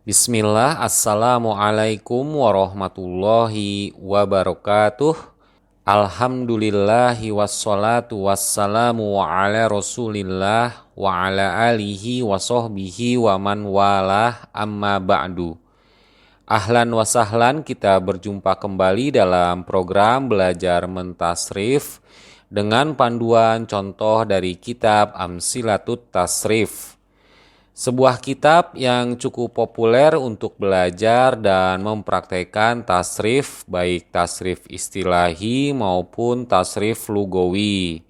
Bismillah, Assalamualaikum warahmatullahi wabarakatuh. Alhamdulillahi wassalatu wassalamu ala rasulillah wa ala alihi wa sahbihi wa man walah amma ba'du. Ahlan wa sahlan, kita berjumpa kembali dalam program belajar mentasrif dengan panduan contoh dari kitab Amsilatut Tasrif. Sebuah kitab yang cukup populer untuk belajar dan mempraktekkan tasrif, baik tasrif istilahi maupun tasrif lugawi.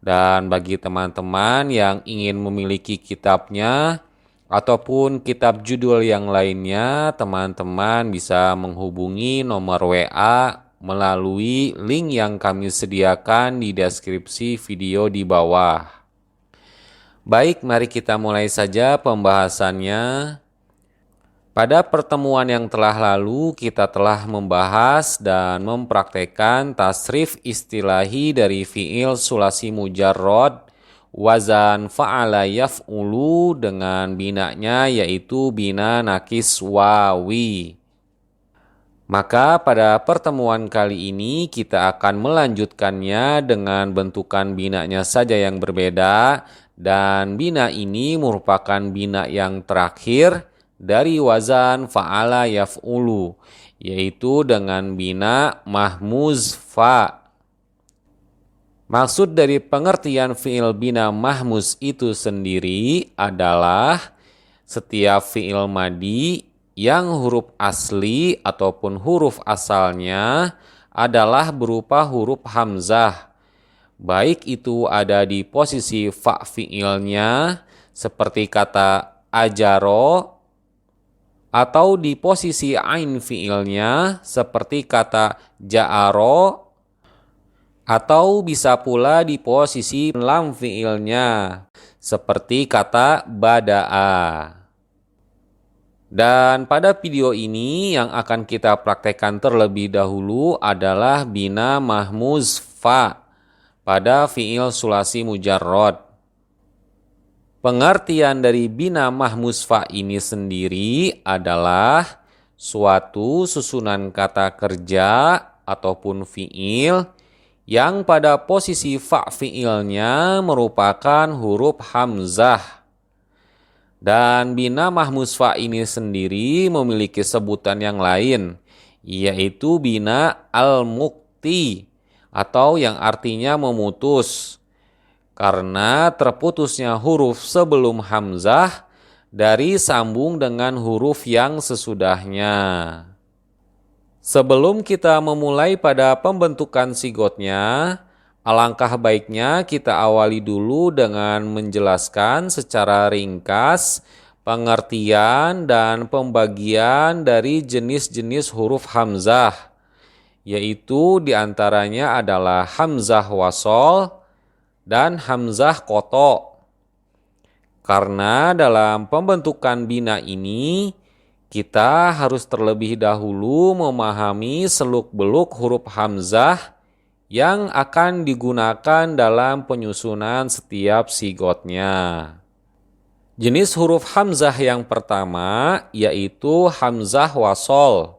Dan bagi teman-teman yang ingin memiliki kitabnya ataupun kitab judul yang lainnya, teman-teman bisa menghubungi nomor WA melalui link yang kami sediakan di deskripsi video di bawah. Baik, mari kita mulai saja pembahasannya. Pada pertemuan yang telah lalu, kita telah membahas dan mempraktekkan tasrif istilahi dari fi'il sulasi mujarrad wazan fa'ala yaf'ulu dengan binanya yaitu bina nakis wawi. Maka pada pertemuan kali ini kita akan melanjutkannya dengan bentukan binanya saja yang berbeda. Dan bina ini merupakan bina yang terakhir dari wazan fa'ala yaf'ulu, yaitu dengan bina mahmuz fa. Maksud dari pengertian fi'il bina mahmuz itu sendiri adalah setiap fi'il madi yang huruf asli ataupun huruf asalnya adalah berupa huruf hamzah. Baik itu ada di posisi fa fi'ilnya seperti kata ajaro, atau di posisi ain fi'ilnya seperti kata ja'aro, atau bisa pula di posisi lam fi'ilnya seperti kata bada'a. Dan pada video ini yang akan kita praktekkan terlebih dahulu adalah bina mahmuz fa pada fi'il sulasi mujarrad. Pengertian dari bina mahmuz fa ini sendiri adalah suatu susunan kata kerja ataupun fi'il yang pada posisi fa fi'ilnya merupakan huruf hamzah. Dan bina mahmuz fa ini sendiri memiliki sebutan yang lain, yaitu bina al-mukti, atau yang artinya memutus, karena terputusnya huruf sebelum hamzah dari sambung dengan huruf yang sesudahnya. Sebelum kita memulai pada pembentukan sigotnya, alangkah baiknya kita awali dulu dengan menjelaskan secara ringkas pengertian dan pembagian dari jenis-jenis huruf hamzah, yaitu diantaranya adalah hamzah wasol dan hamzah koto. Karena dalam pembentukan bina ini, kita harus terlebih dahulu memahami seluk-beluk huruf hamzah yang akan digunakan dalam penyusunan setiap sigotnya. Jenis huruf hamzah yang pertama yaitu hamzah wasol.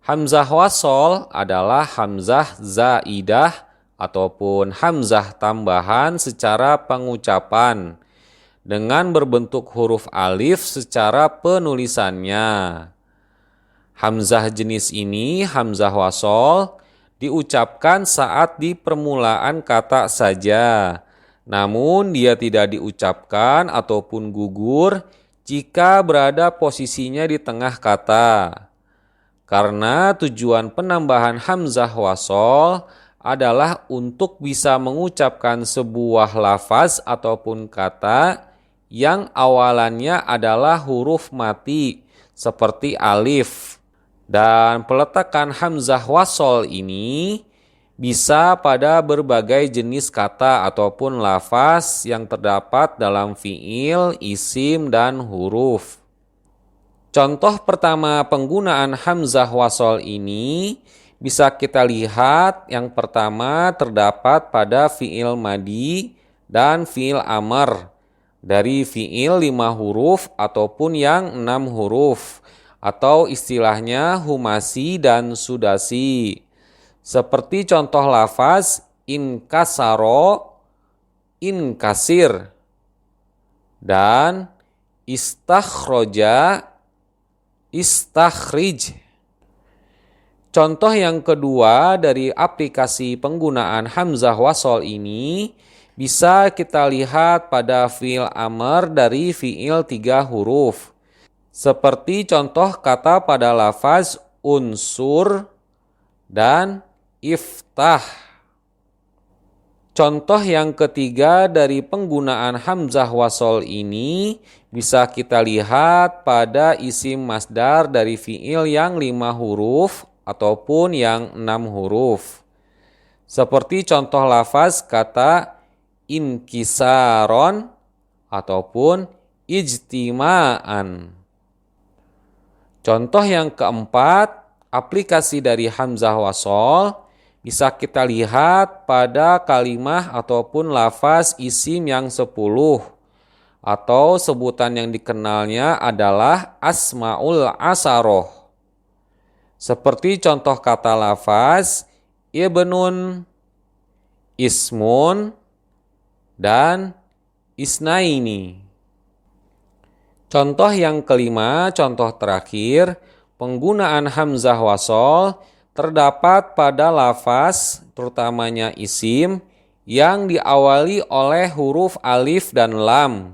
Hamzah wasol adalah hamzah zaidah ataupun hamzah tambahan secara pengucapan dengan berbentuk huruf alif secara penulisannya. Hamzah jenis ini, hamzah wasol, diucapkan saat di permulaan kata saja, namun dia tidak diucapkan ataupun gugur jika berada posisinya di tengah kata. Karena tujuan penambahan hamzah wasol adalah untuk bisa mengucapkan sebuah lafaz ataupun kata yang awalannya adalah huruf mati seperti alif. Dan peletakan hamzah wasol ini bisa pada berbagai jenis kata ataupun lafaz yang terdapat dalam fi'il, isim, dan huruf. Contoh pertama penggunaan hamzah wasol ini bisa kita lihat yang pertama terdapat pada fi'il madi dan fi'il amr dari fiil 5 huruf ataupun yang 6 huruf, atau istilahnya humasi dan sudasi. Seperti contoh lafaz inkasaro, inkasir, dan istakhroja, istakhrij. Contoh yang kedua dari aplikasi penggunaan hamzah wasol ini bisa kita lihat pada fiil amr dari fiil 3 huruf. Seperti contoh kata pada lafaz unsur dan iftah. Contoh yang ketiga dari penggunaan hamzah wasol ini bisa kita lihat pada isim masdar dari fiil yang 5 huruf ataupun yang 6 huruf. Seperti contoh lafaz kata inkisaron ataupun ijtima'an. Contoh yang keempat, aplikasi dari hamzah wasol bisa kita lihat pada kalimah ataupun lafaz isim yang 10 atau sebutan yang dikenalnya adalah asmaul asaroh. Seperti contoh kata lafaz ibnun, ismun, dan isnaini. Contoh yang kelima, contoh terakhir, penggunaan hamzah wasol terdapat pada lafaz, terutamanya isim, yang diawali oleh huruf alif dan lam,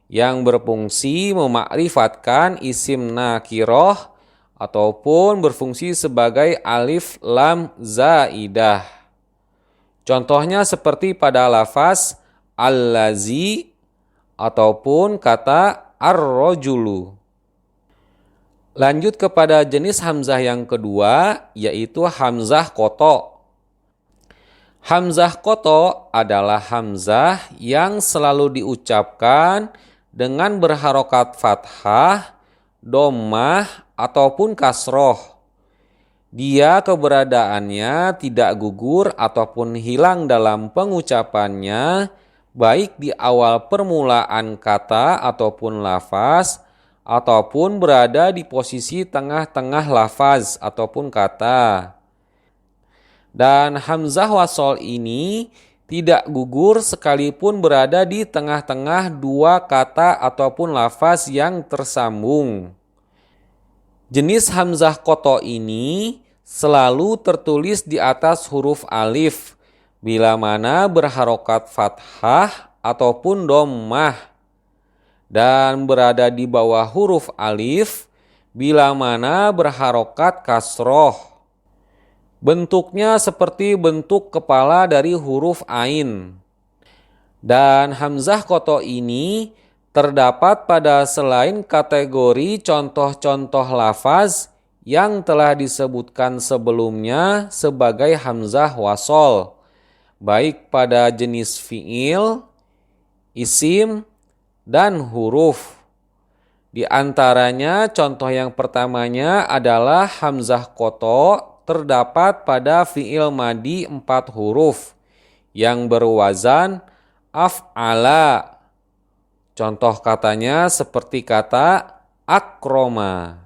yang berfungsi memakrifatkan isim nakiroh ataupun berfungsi sebagai alif lam zaidah. Contohnya seperti pada lafaz allazi ataupun kata ar-rajulu. Lanjut kepada jenis hamzah yang kedua, yaitu hamzah koto. Hamzah koto adalah hamzah yang selalu diucapkan dengan berharokat fathah, dhammah, ataupun kasroh. Dia keberadaannya tidak gugur ataupun hilang dalam pengucapannya, baik di awal permulaan kata ataupun lafaz, ataupun berada di posisi tengah-tengah lafaz ataupun kata. Dan hamzah wasol ini tidak gugur sekalipun berada di tengah-tengah dua kata ataupun lafaz yang tersambung. Jenis hamzah koto ini selalu tertulis di atas huruf alif bila mana berharokat fathah ataupun dhammah, dan berada di bawah huruf alif bila mana berharokat kasroh. Bentuknya seperti bentuk kepala dari huruf ain. Dan hamzah koto ini terdapat pada selain kategori contoh-contoh lafaz yang telah disebutkan sebelumnya sebagai hamzah wasol, baik pada jenis fiil, isim, dan huruf. Di antaranya contoh yang pertamanya adalah hamzah koto terdapat pada fiil madi 4 huruf yang berwazan af'ala. Contoh katanya seperti kata akroma.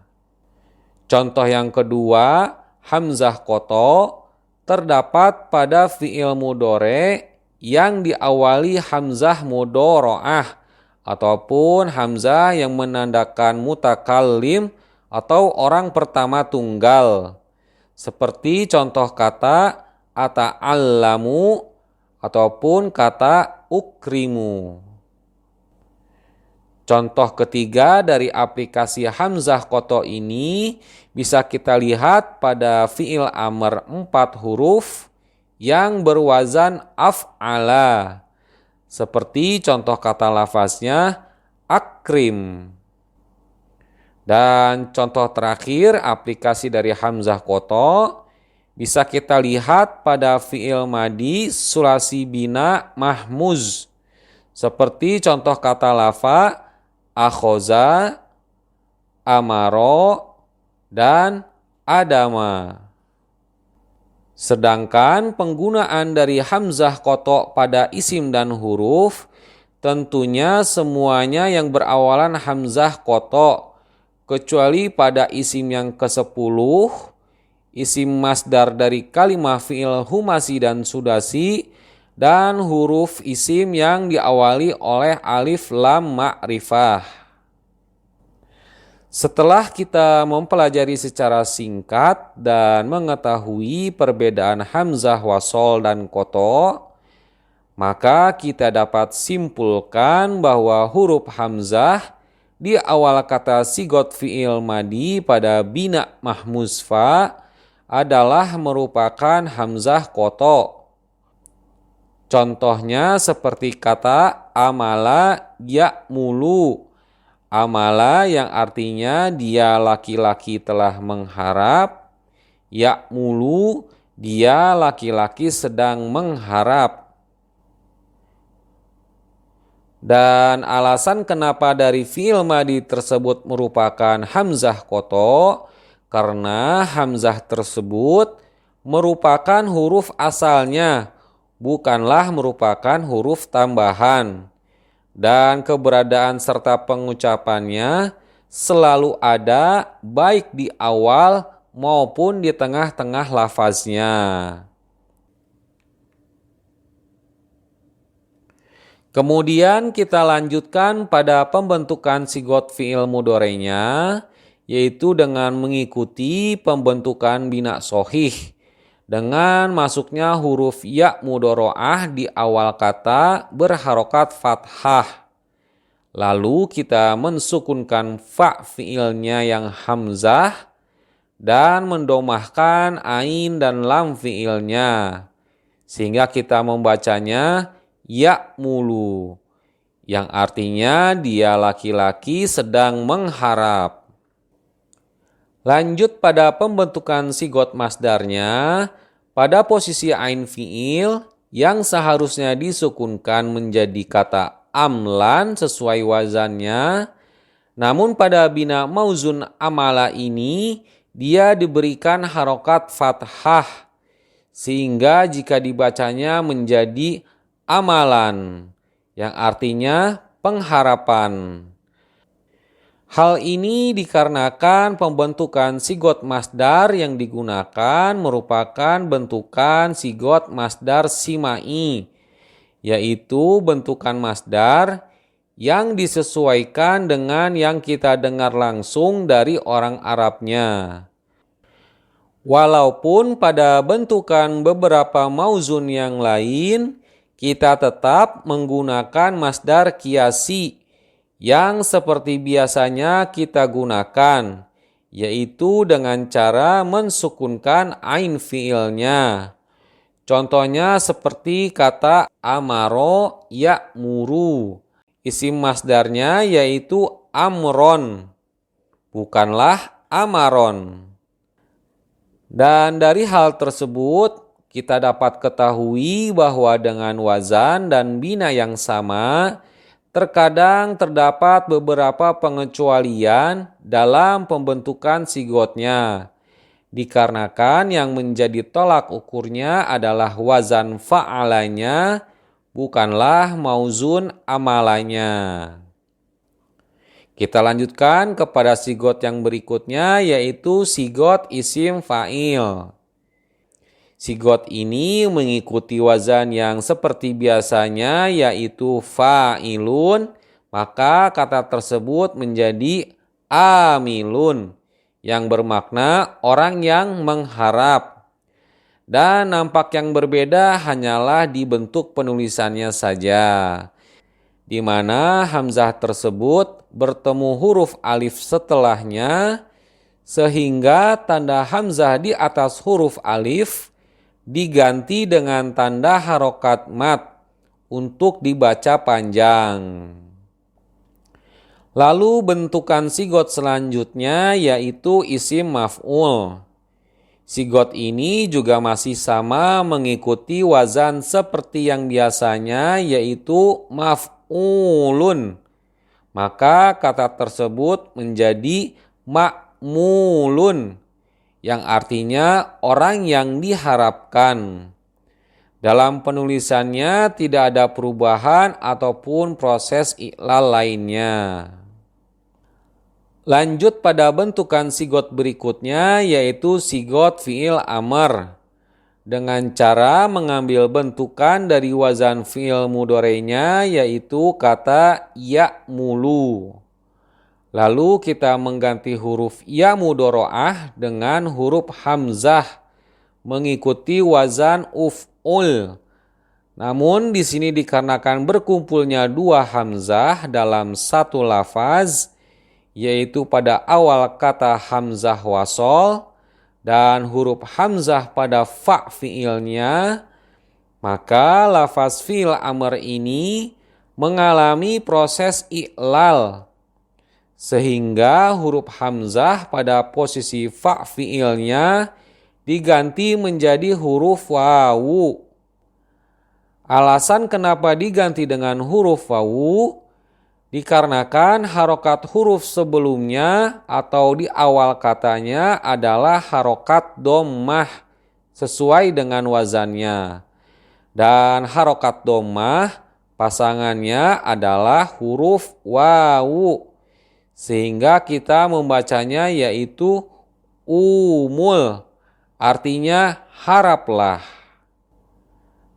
Contoh yang kedua, hamzah koto terdapat pada fiil mudhore yang diawali hamzah mudhoro'ah ataupun hamzah yang menandakan mutakallim atau orang pertama tunggal. Seperti contoh kata ata'allamu ataupun kata ukrimu. Contoh ketiga dari aplikasi hamzah koto ini bisa kita lihat pada fiil amr 4 huruf yang berwazan af'ala. Seperti contoh kata lafaznya akrim. Dan contoh terakhir aplikasi dari hamzah koto bisa kita lihat pada fiil madi sulasi bina mahmuz. Seperti contoh kata lafaz akhoza, amaro, dan adama. Sedangkan penggunaan dari hamzah koto pada isim dan huruf tentunya semuanya yang berawalan hamzah koto, kecuali pada isim yang ke-10, isim masdar dari kalimah fi'il humasi dan sudasi, dan huruf isim yang diawali oleh alif lam ma'rifah. Setelah kita mempelajari secara singkat dan mengetahui perbedaan hamzah wasol dan koto, maka kita dapat simpulkan bahwa huruf hamzah di awal kata sigot fi'il madi pada bina mahmuz fa adalah merupakan hamzah koto. Contohnya seperti kata amala ya'mulu. Amala yang artinya dia laki-laki telah mengharap, ya'mulu dia laki-laki sedang mengharap. Dan alasan kenapa dari fi'il madi tersebut merupakan hamzah koto, karena hamzah tersebut merupakan huruf asalnya, bukanlah merupakan huruf tambahan. Dan keberadaan serta pengucapannya selalu ada baik di awal maupun di tengah-tengah lafaznya. Kemudian kita lanjutkan pada pembentukan sigot fi'il mudhari'nya, yaitu dengan mengikuti pembentukan bina sohih dengan masuknya huruf ya mudhari'ah di awal kata berharokat fathah. Lalu kita mensukunkan fa fi'ilnya yang hamzah dan mendomahkan ain dan lam fi'ilnya, sehingga kita membacanya ya'mulu, yang artinya dia laki-laki sedang mengharap. Lanjut pada pembentukan sigot masdarnya, pada posisi ain fi'il yang seharusnya disukunkan menjadi kata amlan sesuai wazannya, namun pada bina mauzun amala ini dia diberikan harokat fathah, sehingga jika dibacanya menjadi amalan, yang artinya pengharapan. Hal ini dikarenakan pembentukan sigot masdar yang digunakan merupakan bentukan sigot masdar simai, yaitu bentukan masdar yang disesuaikan dengan yang kita dengar langsung dari orang Arabnya. Walaupun pada bentukan beberapa mauzun yang lain, kita tetap menggunakan masdar kiasi yang seperti biasanya kita gunakan, yaitu dengan cara mensukunkan ain fi'ilnya. Contohnya seperti kata amaro ya'muru. Isim masdarnya yaitu amron, bukanlah amaron. Dan dari hal tersebut kita dapat ketahui bahwa dengan wazan dan bina yang sama, terkadang terdapat beberapa pengecualian dalam pembentukan sigotnya, dikarenakan yang menjadi tolak ukurnya adalah wazan fa'alanya, bukanlah mauzun amalanya. Kita lanjutkan kepada sigot yang berikutnya, yaitu sigot isim fa'il. Sigot ini mengikuti wazan yang seperti biasanya, yaitu fa'ilun, maka kata tersebut menjadi amilun, yang bermakna orang yang mengharap. Dan nampak yang berbeda hanyalah di bentuk penulisannya saja, di mana hamzah tersebut bertemu huruf alif setelahnya, sehingga tanda hamzah di atas huruf alif diganti dengan tanda harokat mat untuk dibaca panjang. Lalu bentukan sigot selanjutnya yaitu isim maf'ul. Sigot ini juga masih sama mengikuti wazan seperti yang biasanya, yaitu maf'ulun. Maka kata tersebut menjadi ma'mulun, yang artinya orang yang diharapkan. Dalam penulisannya tidak ada perubahan ataupun proses i'lal lainnya. Lanjut pada bentukan sigot berikutnya, yaitu sigot fi'il amr. Dengan cara mengambil bentukan dari wazan fi'il mudhari'nya, yaitu kata ya'mulu. Lalu kita mengganti huruf ya mudhari'ah dengan huruf hamzah mengikuti wazan uf'ul. Namun di sini dikarenakan berkumpulnya dua hamzah dalam satu lafaz, yaitu pada awal kata hamzah wasol dan huruf hamzah pada fa fi'ilnya, maka lafaz fi'il amr ini mengalami proses i'lal. Sehingga huruf hamzah pada posisi fa fi'ilnya diganti menjadi huruf wawu. Alasan kenapa diganti dengan huruf wawu dikarenakan harokat huruf sebelumnya atau di awal katanya adalah harokat dhammah sesuai dengan wazannya. Dan harokat dhammah pasangannya adalah huruf wawu. Sehingga kita membacanya yaitu umul, artinya haraplah.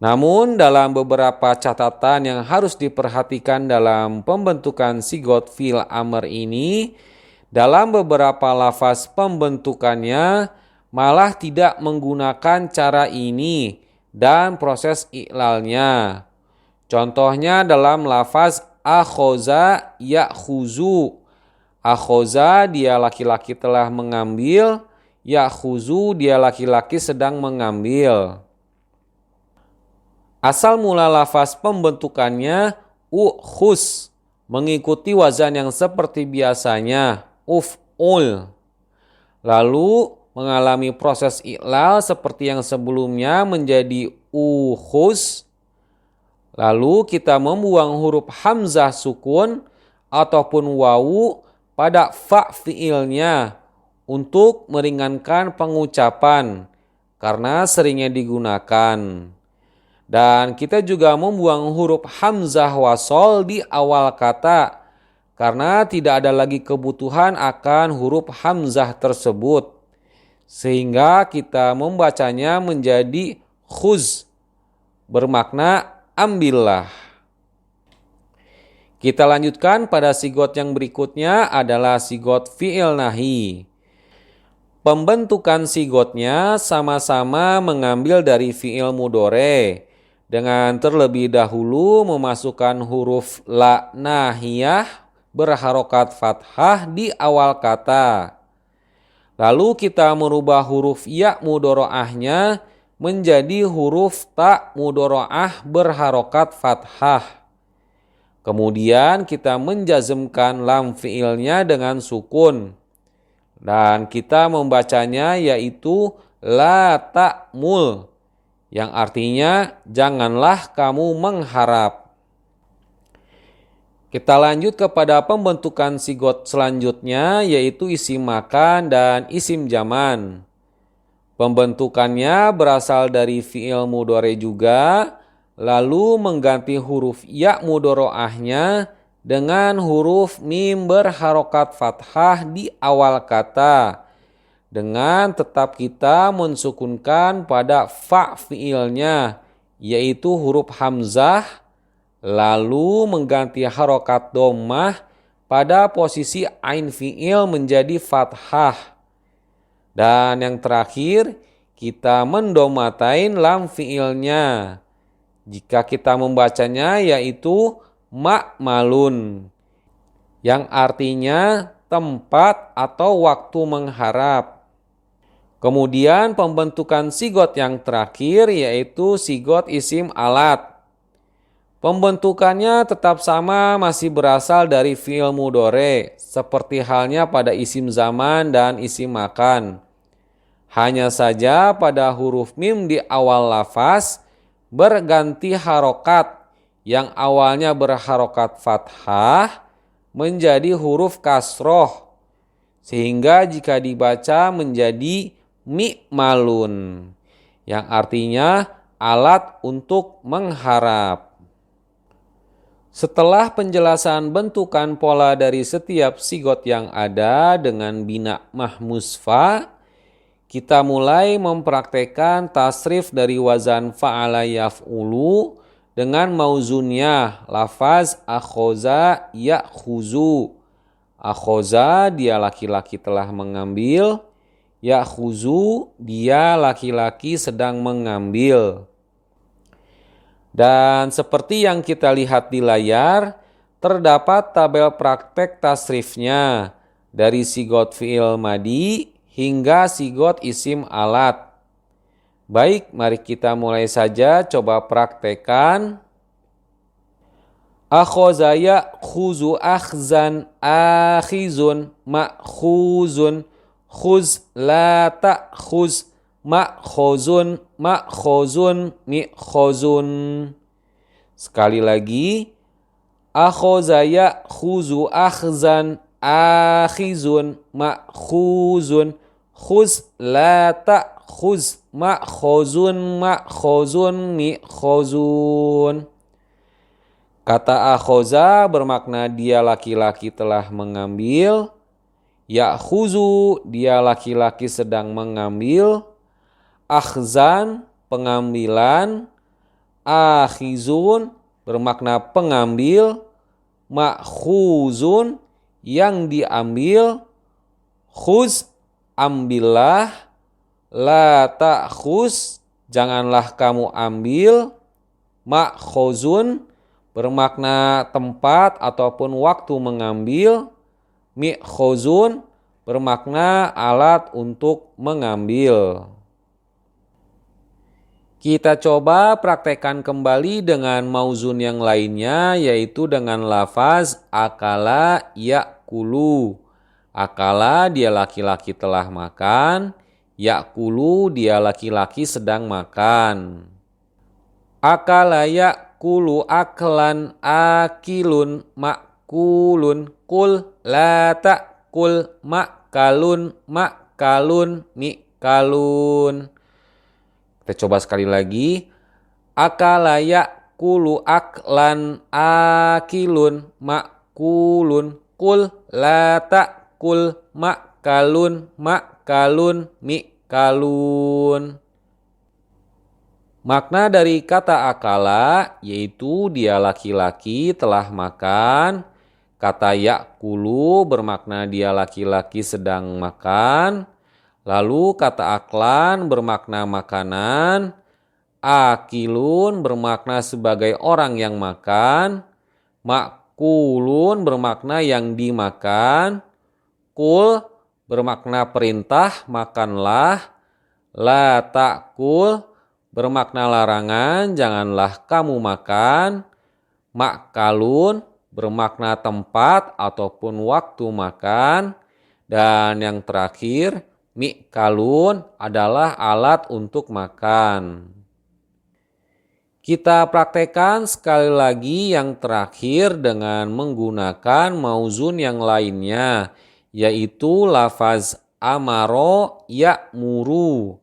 Namun dalam beberapa catatan yang harus diperhatikan dalam pembentukan sigot fi'il amr ini, dalam beberapa lafaz pembentukannya malah tidak menggunakan cara ini dan proses i'lalnya. Contohnya dalam lafaz akhoza ya'khuzu. Akhoza dia laki-laki telah mengambil, ya'khuzu dia laki-laki sedang mengambil. Asal mula lafaz pembentukannya ukhus, mengikuti wazan yang seperti biasanya, uf'ul. Lalu mengalami proses i'lal seperti yang sebelumnya menjadi ukhus. Lalu kita membuang huruf hamzah sukun ataupun wawu pada fa fi'ilnya untuk meringankan pengucapan karena seringnya digunakan. Dan kita juga membuang huruf hamzah wasol di awal kata karena tidak ada lagi kebutuhan akan huruf hamzah tersebut. Sehingga kita membacanya menjadi khuz, bermakna ambillah. Kita lanjutkan pada sigot yang berikutnya adalah sigot fi'il nahi. Pembentukan sigotnya sama-sama mengambil dari fi'il mudhari dengan terlebih dahulu memasukkan huruf la nahiyah berharokat fathah di awal kata. Lalu kita merubah huruf ya mudhari'ahnya menjadi huruf ta mudhari'ah berharokat fathah. Kemudian kita menjazmkan lam fi'ilnya dengan sukun. Dan kita membacanya yaitu la ta'mul, yang artinya janganlah kamu mengharap. Kita lanjut kepada pembentukan sigot selanjutnya yaitu isim makan dan isim zaman. Pembentukannya berasal dari fi'il mudhari juga, lalu mengganti huruf ya mudhari'ahnya dengan huruf mim berharokat fathah di awal kata, dengan tetap kita mensukunkan pada fa fi'ilnya yaitu huruf hamzah, lalu mengganti harokat dhammah pada posisi ain fi'il menjadi fathah. Dan yang terakhir kita mendomatain lam fi'ilnya jika kita membacanya yaitu ma'malun, yang artinya tempat atau waktu mengharap. Kemudian pembentukan sigot yang terakhir yaitu sigot isim alat. Pembentukannya tetap sama, masih berasal dari fi'il mudhari seperti halnya pada isim zaman dan isim makan. Hanya saja pada huruf mim di awal lafaz berganti harokat yang awalnya berharokat fathah menjadi huruf kasroh, sehingga jika dibaca menjadi mi'malun, yang artinya alat untuk mengharap. Setelah penjelasan bentukan pola dari setiap sigot yang ada dengan bina mahmusfa, kita mulai mempraktekkan tasrif dari wazan fa'ala yaf'ulu dengan mauzunnya lafaz akhoza ya'khuzu. Akhoza dia laki-laki telah mengambil, ya'khuzu dia laki-laki sedang mengambil. Dan seperti yang kita lihat di layar, terdapat tabel praktek tasrifnya dari sigot fi'il madi hingga sigot isim alat. Baik, mari kita mulai saja coba praktekan. Akhoza ya'khuzu akhzan akhizun ma'khuzun khuz la ta'khuz ma'khuzun ma'khuzun mi'khuzun. Sekali lagi. Akhoza ya'khuzu akhzan akhizun ma'khuzun khuz la ta'khuz ma'khuzun ma'khuzun mi'khuzun. Kata akhoza bermakna dia laki-laki telah mengambil. Ya'khuzu dia laki-laki sedang mengambil. Akhzan pengambilan. Akhizun bermakna pengambil. Ma'khuzun yang diambil. Khuz ambillah. La ta'khuz janganlah kamu ambil. Ma'khuzun bermakna tempat ataupun waktu mengambil. Mi'khuzun bermakna alat untuk mengambil. Kita coba praktekkan kembali dengan mauzun yang lainnya, yaitu dengan lafaz akala ya'kulu. Akala dia laki-laki telah makan, ya'kulu dia laki-laki sedang makan. Akala ya'kulu aklan akilun ma'kulun kul la ta'kul ma'kalun ma'kalun mi'kalun. Kita coba sekali lagi. Akala ya'kulu aklan akilun ma'kulun kul la ta'kul ma'kalun ma'kalun mi'kalun. Makna dari kata akala yaitu dia laki-laki telah makan. Kata ya'kulu bermakna dia laki-laki sedang makan. Lalu kata aklan bermakna makanan. Akilun bermakna sebagai orang yang makan. Ma'kulun bermakna yang dimakan. Kul bermakna perintah, makanlah. La ta'kul bermakna larangan, janganlah kamu makan. Ma'kalun bermakna tempat ataupun waktu makan. Dan yang terakhir, mi'kalun adalah alat untuk makan. Kita praktekkan sekali lagi yang terakhir dengan menggunakan mauzun yang lainnya, yaitu lafaz amaro ya'muru.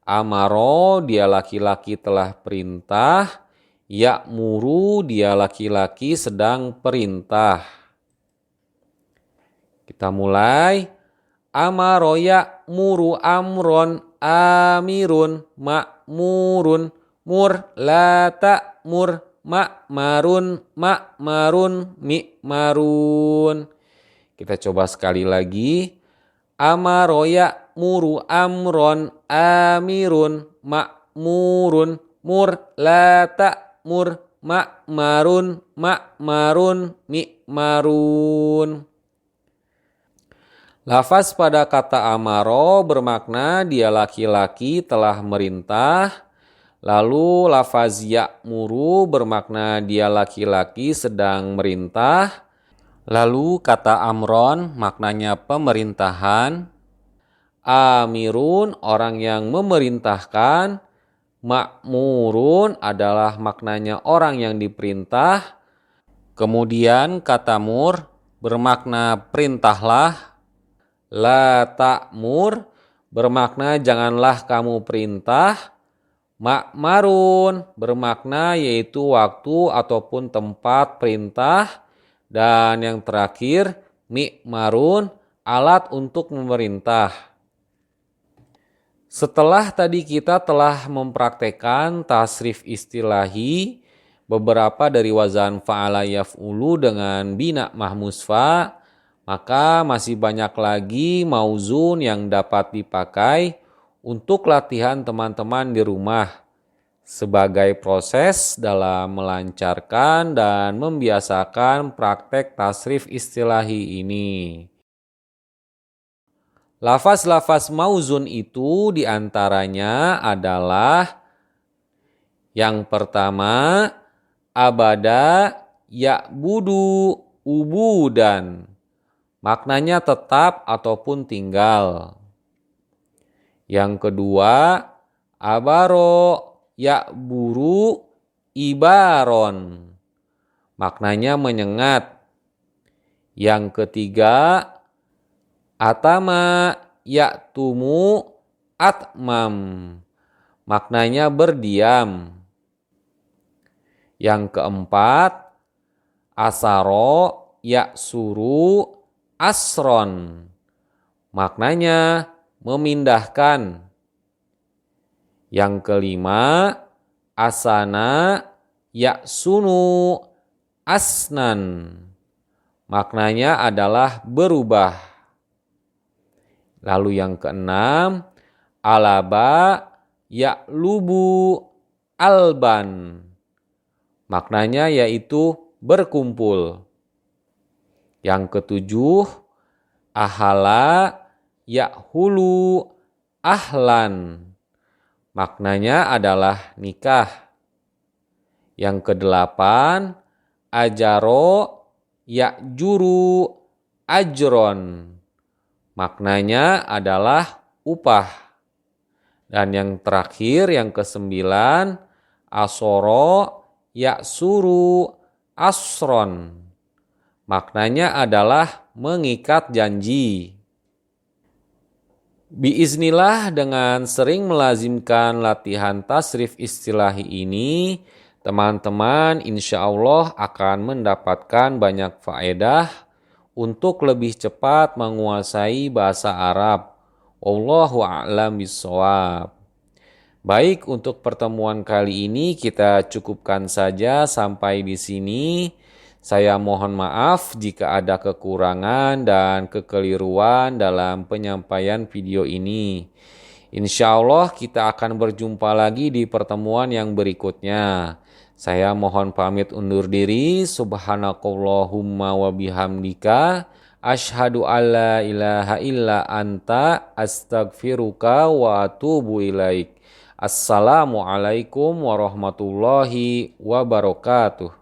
Amaro dia laki-laki telah perintah, ya'muru dia laki-laki sedang perintah. Kita mulai. Amaro ya'muru amron amirun ma'murun mur la ta'mur ma'marun ma'marun mi'marun. Kita coba sekali lagi. Amaro ya'muru amron amirun ma'murun mur la ta'mur ma'marun ma'marun mi'marun. Lafaz pada kata amaro bermakna dia laki-laki telah merintah. Lalu lafaz ya'muru bermakna dia laki-laki sedang merintah. Lalu kata amron maknanya pemerintahan. Amirun orang yang memerintahkan. Ma'murun adalah maknanya orang yang diperintah. Kemudian kata mur bermakna perintahlah. La ta'mur bermakna janganlah kamu perintah. Ma'marun bermakna yaitu waktu ataupun tempat perintah. Dan yang terakhir, mi'marun alat untuk memerintah. Setelah tadi kita telah mempraktekkan tasrif istilahi, beberapa dari wazan fa'ala yaf'ulu dengan bina mahmusfa, maka masih banyak lagi mauzun yang dapat dipakai untuk latihan teman-teman di rumah sebagai proses dalam melancarkan dan membiasakan praktek tasrif istilahi ini. Lafaz-lafaz mauzun itu diantaranya adalah yang pertama, abada ya'budu ubudan. Maknanya tetap ataupun tinggal. Yang kedua, abaro ya'buru ibaron. Maknanya menyengat. Yang ketiga, atama ya'tumu atmam. Maknanya berdiam. Yang keempat, asaro ya'suru asron. Maknanya memindahkan. Yang kelima, asana ya'sunu asnan. Maknanya adalah berubah. Lalu yang keenam, alaba ya'lubu alban. Maknanya yaitu berkumpul. Yang ketujuh, ahala ya'hulu ahlan. Maknanya adalah nikah. Yang kedelapan, ajaro ya'juru ajron. Maknanya adalah upah. Dan yang terakhir, yang kesembilan, asoro ya'suru asron. Maknanya adalah mengikat janji. Biiznillah dengan sering melazimkan latihan tasrif istilahi ini, teman-teman insya Allah akan mendapatkan banyak faedah untuk lebih cepat menguasai bahasa Arab. Wallahu a'lam bishawab. Baik, untuk pertemuan kali ini kita cukupkan saja sampai di sini. Saya mohon maaf jika ada kekurangan dan kekeliruan dalam penyampaian video ini. Insya Allah kita akan berjumpa lagi di pertemuan yang berikutnya. Saya mohon pamit undur diri. Subhanakallahumma wa bihamdika. Asyhadu alla ilaha illa anta astaghfiruka wa atubu ilaik. Assalamualaikum warahmatullahi wabarakatuh.